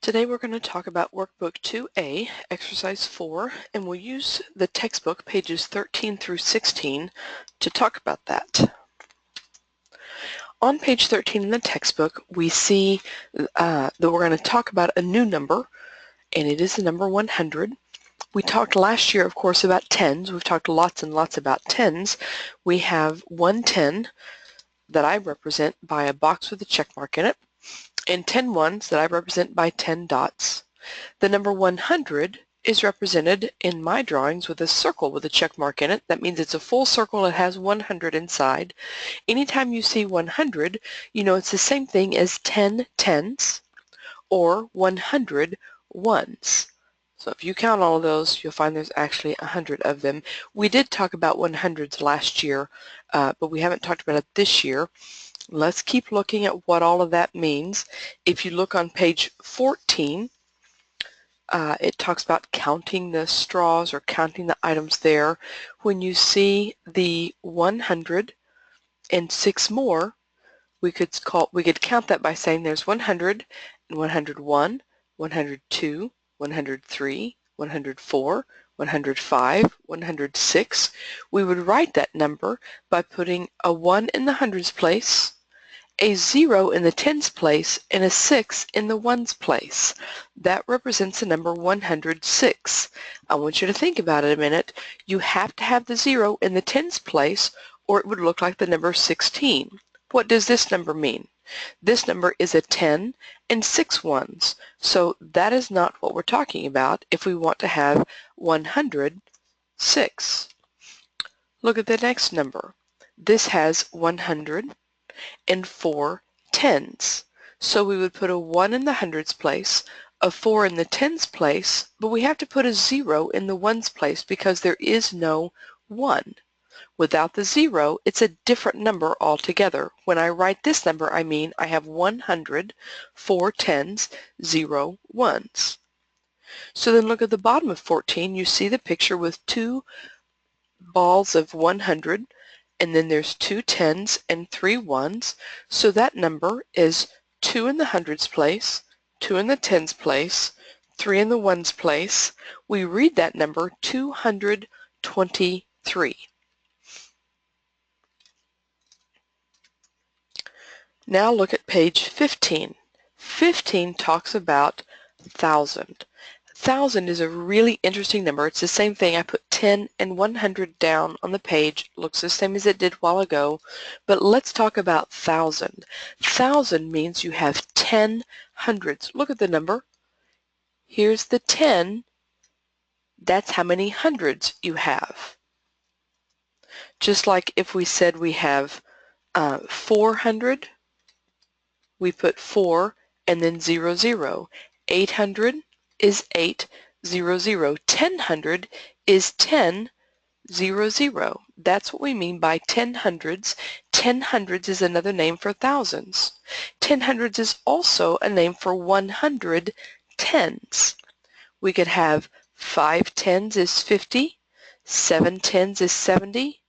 Today we're going to talk about Workbook 2A, Exercise 4, and we'll use the textbook pages 13 through 16 to talk about that. On page 13 in the textbook, we see that we're going to talk about a new number, and it is the number 100. We talked last year, of course, about tens. We've talked lots and lots about tens. We have 110 that I represent by a box with a check mark in it, and 10 ones that I represent by 10 dots. The number 100 is represented in my drawings with a circle with a check mark in it. That means it's a full circle that has 100 inside. Anytime you see 100, you know it's the same thing as 10 tens or 100 ones. So if you count all of those, you'll find there's actually 100 of them. We did talk about 100s last year, but we haven't talked about it this year. Let's keep looking at what all of that means. If you look on page 14, it talks about counting the straws or counting the items there. When you see the 100 and 6 more, we could count that by saying there's 100 and 101, 102, 103, 104, 105, 106. We would write that number by putting a 1 in the hundreds place, a 0 in the tens place, and a 6 in the ones place. That represents the number 106. I want you to think about it a minute. You have to have the 0 in the tens place or it would look like the number 16. What does this number mean? This number is a 10 and 6 ones. So that is not what we're talking about if we want to have 106. Look at the next number. This has 100 and 4 tens. So we would put a 1 in the hundreds place, a 4 in the tens place, but we have to put a 0 in the ones place because there is no 1. Without the 0, it's a different number altogether. When I write this number, I mean I have 100, 4 tens, 0 ones. So then look at the bottom of 14. You see the picture with 2 balls of 100, and then there's 2 tens and 3 ones. So that number is 2 in the hundreds place, 2 in the tens place, 3 in the ones place. We read that number 223. Now look at page 15. 15 talks about 1,000. 1,000 is a really interesting number. It's the same thing. I put 10 and 100 down on the page. It looks the same as it did a while ago. But let's talk about 1,000. 1,000 means you have 10 hundreds. Look at the number. Here's the 10. That's how many hundreds you have. Just like if we said we have 400, we put 4 and then 0, 0. 800 is 8, 0, 0. 1,000 is 10, 0, 0. That's what we mean by 10 hundreds. 10 hundreds is another name for thousands. 10 hundreds is also a name for 100 tens. We could have 5 tens is 50, 7 tens is 70,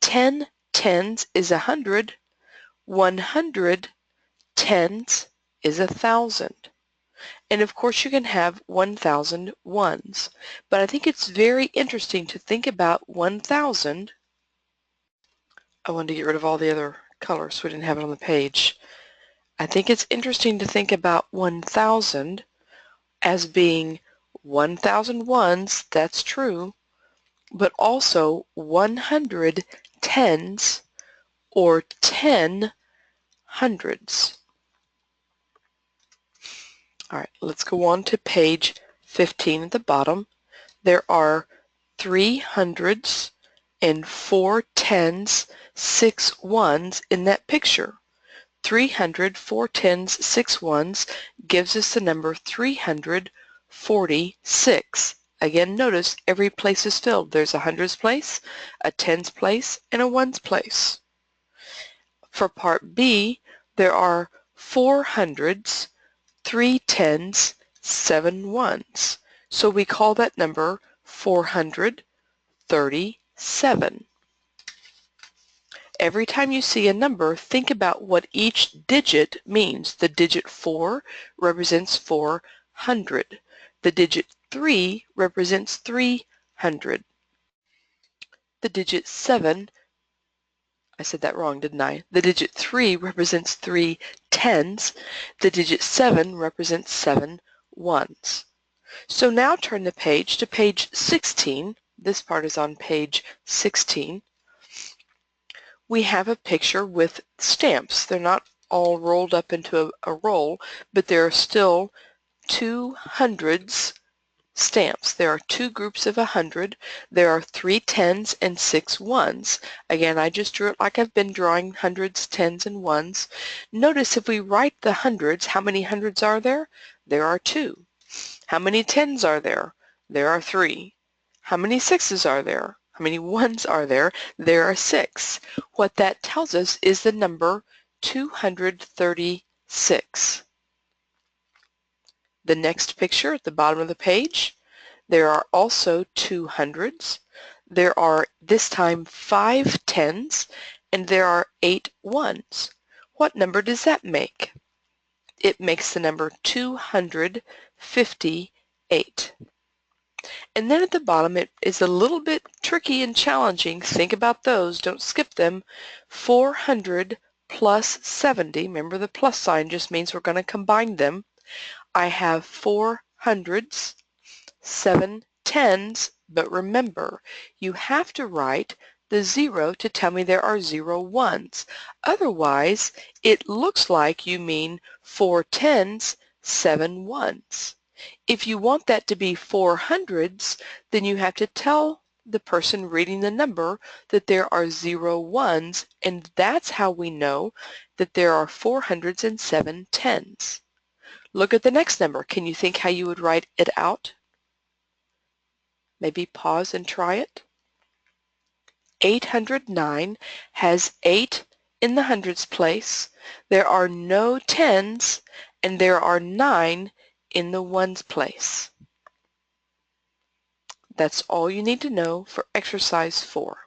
10 tens is 100, 100 tens is 1,000. And of course you can have 1,000 ones. But I think it's very interesting to think about 1,000. I wanted to get rid of all the other colors so we didn't have it on the page. I think it's interesting to think about 1,000 as being 1,000 ones, that's true, but also 100 tens or 10 hundreds. All right, let's go on to page 15 at the bottom. There are 3 hundreds and 4 tens, 6 ones in that picture. 300, 4 tens, 6 ones gives us the number 346. Again, notice every place is filled. There's a hundreds place, a tens place, and a ones place. For part B, there are 4 hundreds, 3 tens, 7 ones. So we call that number 437. Every time you see a number, think about what each digit means. The digit 4 represents 400. The digit 3 represents 300. The digit 7, I said that wrong, didn't I? The digit 3 represents 3 tens. The digit 7 represents 7 ones. So now turn the page to page 16. This part is on page 16. We have a picture with stamps. They're not all rolled up into a roll, but there are still 200s stamps. There are two groups of 100. There are 3 tens and 6 ones. Again, I just drew it like I've been drawing hundreds, tens, and ones. Notice if we write the hundreds, how many hundreds are there? There are 2. How many tens are there? There are 3. How many sixes are there? How many ones are there? There are 6. What that tells us is the number 236. The next picture at the bottom of the page, there are also 200s. There are this time 5 tens, and there are 8 ones. What number does that make? It makes the number 258. And then at the bottom, it is a little bit tricky and challenging. Think about those. Don't skip them. 400 plus 70. Remember, the plus sign just means we're going to combine them. I have 4 hundreds, 7 tens, but remember, you have to write the 0 to tell me there are 0 ones. Otherwise, it looks like you mean 4 tens, 7 ones. If you want that to be 400s, then you have to tell the person reading the number that there are 0 ones, and that's how we know that there are 400s and 7 tens. Look at the next number. Can you think how you would write it out? Maybe pause and try it. 809 has 8 in the hundreds place. There are no tens, and there are 9 in the ones place. That's all you need to know for exercise 4.